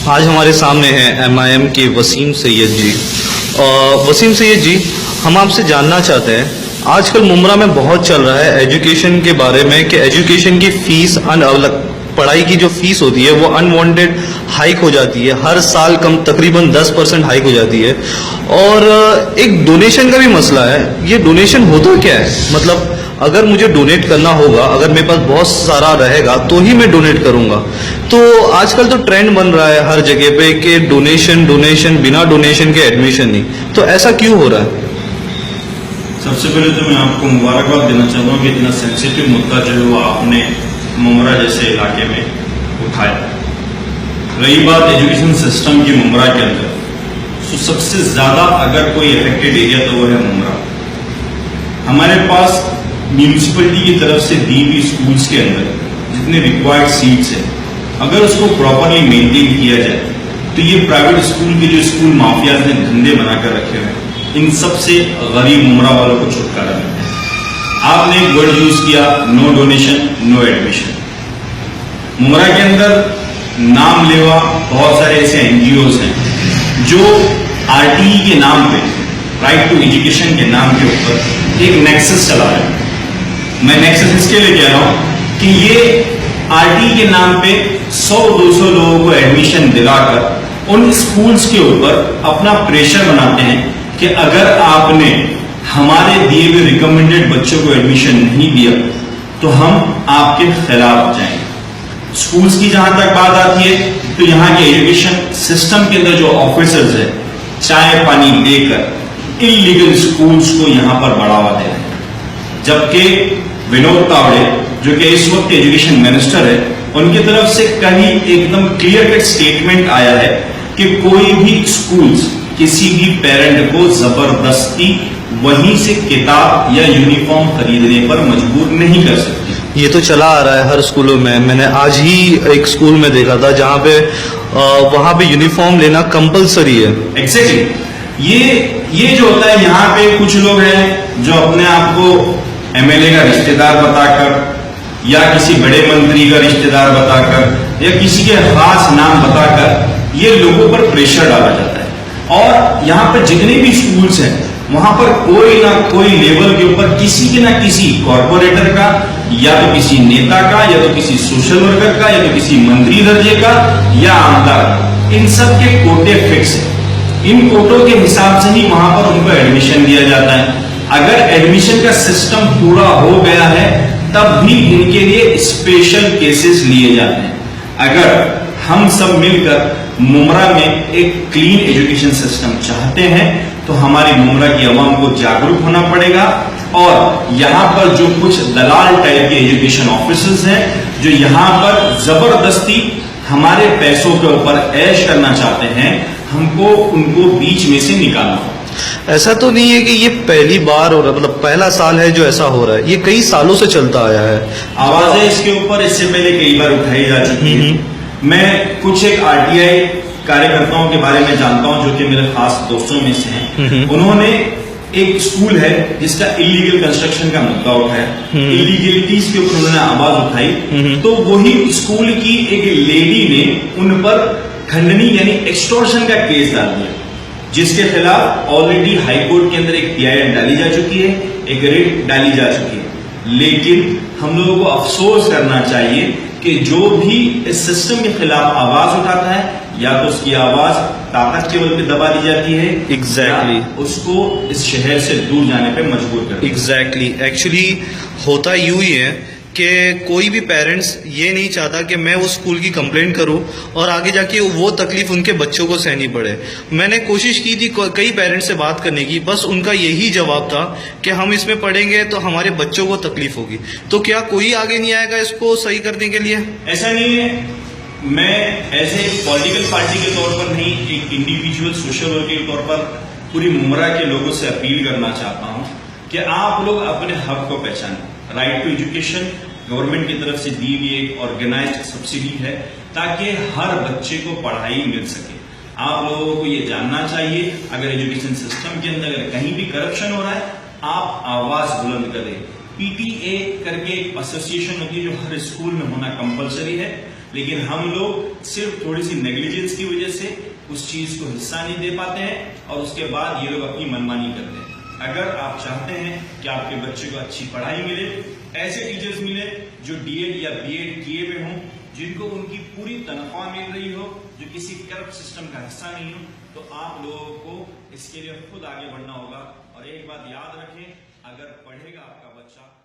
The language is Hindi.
आज हमारे सामने हैं MIM के वसीम सैयद जी। वसीम सैयद जी, हम आपसे जानना चाहते हैं, आजकल मुमरा में बहुत चल रहा है एजुकेशन के बारे में कि एजुकेशन की फीस पढ़ाई की जो फीस होती है वो अनवांटेड हाइक हो जाती है, हर साल कम तकरीबन 10% हाइक हो जाती है। और एक डोनेशन का भी मसला है। ये डोनेशन होता क्या है? मतलब अगर मुझे डोनेट करना होगा, अगर मेरे पास बहुत सारा रहेगा तो ही मैं डोनेट करूंगा। तो आजकल तो ट्रेंड बन रहा है हर जगह पे कि डोनेशन डोनेशन, बिना डोनेशन के एडमिशन नहीं। तो ऐसा क्यों हो रहा है? सबसे पहले तो मैं आपको मुबारकबाद देना चाहता हूँ कि इतना सेंसिटिव मुद्दा जो है वो आपने मुमरा जैसे इलाके में उठाया। रही बात एजुकेशन सिस्टम की मुमरा के अंदर, तो सबसे ज्यादा अगर कोई अफेक्टेड एरिया तो वो है मुमरा। हमारे पास म्यूनिसिपैलिटी की तरफ से दी हुई स्कूल्स के अंदर जितने रिक्वायर्ड सीट्स है, अगर उसको प्रॉपरली मेंटेन किया जाए तो ये प्राइवेट स्कूल के जो स्कूल माफियाज ने धंधे बनाकर रखे हुए हैं, इन सब से गरीब मुमरा वालों को छुटकारा मिलता है। आपने एक वर्ड यूज किया, नो डोनेशन नो एडमिशन। मुमरा के अंदर नाम लेवा बहुत सारे ऐसे एनजीओज हैं जो RTE के नाम पे, राइट टू एजुकेशन के नाम के ऊपर एक नेक्सस चला रहे हैं। मैं नेक्सस इसके लिए कह रहा हूं कि ये RTE के नाम पे 100-200 लोगों को एडमिशन दिलाकर उन स्कूल्स के ऊपर अपना प्रेशर बनाते हैं कि अगर आपने हमारे दिए हुए रिकमेंडेड बच्चों को एडमिशन नहीं दिया तो हम आपके खिलाफ जाएंगे। स्कूल्स की जहां तक बात आती है तो यहाँ के एजुकेशन सिस्टम के अंदर जो ऑफिसर्स है, चाय पानी देकर इलीगल स्कूल्स को यहां पर बढ़ावा दे रहे हैं। जबकि विनोद तावड़े जो कि इस वक्त एजुकेशन मिनिस्टर है, उनकी तरफ से कहीं एकदम क्लियर कट स्टेटमेंट आया है कि कोई भी स्कूल्स किसी भी पेरेंट को जबरदस्ती वहीं से किताब या यूनिफॉर्म खरीदने पर मजबूर नहीं कर सकती। ये तो चला आ रहा है हर स्कूलों में। मैंने आज ही एक स्कूल में देखा था जहाँ पे वहां पे यूनिफॉर्म लेना कंपलसरी है। एग्जैक्टली। ये जो होता है, यहाँ पे कुछ लोग हैं जो अपने आप को MLA का रिश्तेदार बताकर या किसी बड़े मंत्री का रिश्तेदार बताकर या किसी के खास नाम बताकर ये लोगों पर प्रेशर डाला जाता है। और यहाँ पर जितने भी स्कूल्स हैं वहां पर कोई ना कोई लेवल के ऊपर किसी के ना किसी कॉर्पोरेटर का या तो किसी नेता का या तो किसी सोशल वर्कर का या तो किसी मंत्री दर्जे का या आमदार का, इन सब के कोटे फिक्स है। इन कोटों के हिसाब से ही वहां पर उनको एडमिशन दिया जाता है। अगर एडमिशन का सिस्टम पूरा हो गया है तब भी इनके लिए स्पेशल केसेस लिए जाते हैं। अगर हम सब मिलकर मुमरा में एक क्लीन एजुकेशन सिस्टम चाहते हैं तो हमारी मुमरा की आवाम को जागरूक होना पड़ेगा। और यहाँ पर जो कुछ दलाल टाइप के एजुकेशन ऑफिसर्स हैं जो यहाँ पर जबरदस्ती हमारे पैसों के ऊपर ऐश करना चाहते हैं, हमको उनको बीच में से निकालना होगा। ऐसा तो नहीं है कि ये पहली बार हो रहा, मतलब पहला साल है जो ऐसा हो रहा है, ये कई सालों से चलता आया है। आवाजें इसके ऊपर इससे पहले कई बार उठाई जा चुकी है। मैं कुछ एक RTI कार्यकर्ताओं के बारे में जानता हूं जो कि मेरे खास दोस्तों में से हैं। उन्होंने एक स्कूल है जिसका इलीगल कंस्ट्रक्शन का मुद्दा उठाया, इलीगलिटीज के ऊपर उन्होंने आवाज उठाई, तो वही स्कूल की एक लेडी ने उन पर खंडनी यानी एक्सटॉर्शन का केस डाल दिया, जिसके खिलाफ ऑलरेडी हाईकोर्ट के अंदर एक PIL डाली जा चुकी है, एक रिट डाली जा चुकी है। लेकिन हम लोगों को अफसोस करना चाहिए कि जो भी इस सिस्टम के खिलाफ आवाज उठाता है या तो उसकी आवाज ताकत के बल पे दबा दी जाती है, एग्जैक्टली उसको इस शहर से दूर जाने पे मजबूर कर। एग्जैक्टली एक्चुअली होता यूं ही है कि कोई भी पेरेंट्स ये नहीं चाहता कि मैं उस स्कूल की कंप्लेंट करूं और आगे जाके वो तकलीफ उनके बच्चों को सहनी पड़े। मैंने कोशिश की थी कई पेरेंट्स से बात करने की, बस उनका यही जवाब था कि हम इसमें पढ़ेंगे तो हमारे बच्चों को तकलीफ होगी। तो क्या कोई आगे नहीं आएगा इसको सही करने के लिए? ऐसा नहीं है। मैं एज ए पॉलिटिकल पार्टी के तौर पर नहीं, एक इंडिविजुअल सोशल वर्कर के तौर पर पूरी मुमरा के लोगों से अपील करना चाहता हूं कि आप लोग अपने हक को पहचानें। राइट टू एजुकेशन गवर्नमेंट की तरफ से दी हुई एक ऑर्गेनाइज्ड सब्सिडी है ताकि हर बच्चे को पढ़ाई मिल सके। आप लोगों को ये जानना चाहिए अगर एजुकेशन सिस्टम के अंदर अगर कहीं भी करप्शन हो रहा है, आप आवाज बुलंद करें। PTA करके एक एसोसिएशन होती है जो हर स्कूल में होना कंपलसरी है। लेकिन हम लोग सिर्फ थोड़ी सी नेग्लिजेंस की वजह से उस चीज को हिस्सा नहीं दे पाते हैं और उसके बाद ये लोग अपनी मनमानी करते हैं। अगर आप चाहते हैं कि आपके बच्चे को अच्छी पढ़ाई मिले, ऐसे टीचर्स मिले जो डीएड या बीएड किए हुए हों, जिनको उनकी पूरी तनख्वाह मिल रही हो, जो किसी करप्ट सिस्टम का हिस्सा नहीं हो, तो आप लोगों को इसके लिए खुद आगे बढ़ना होगा। और एक बात याद रखें, अगर पढ़ेगा आपका बच्चा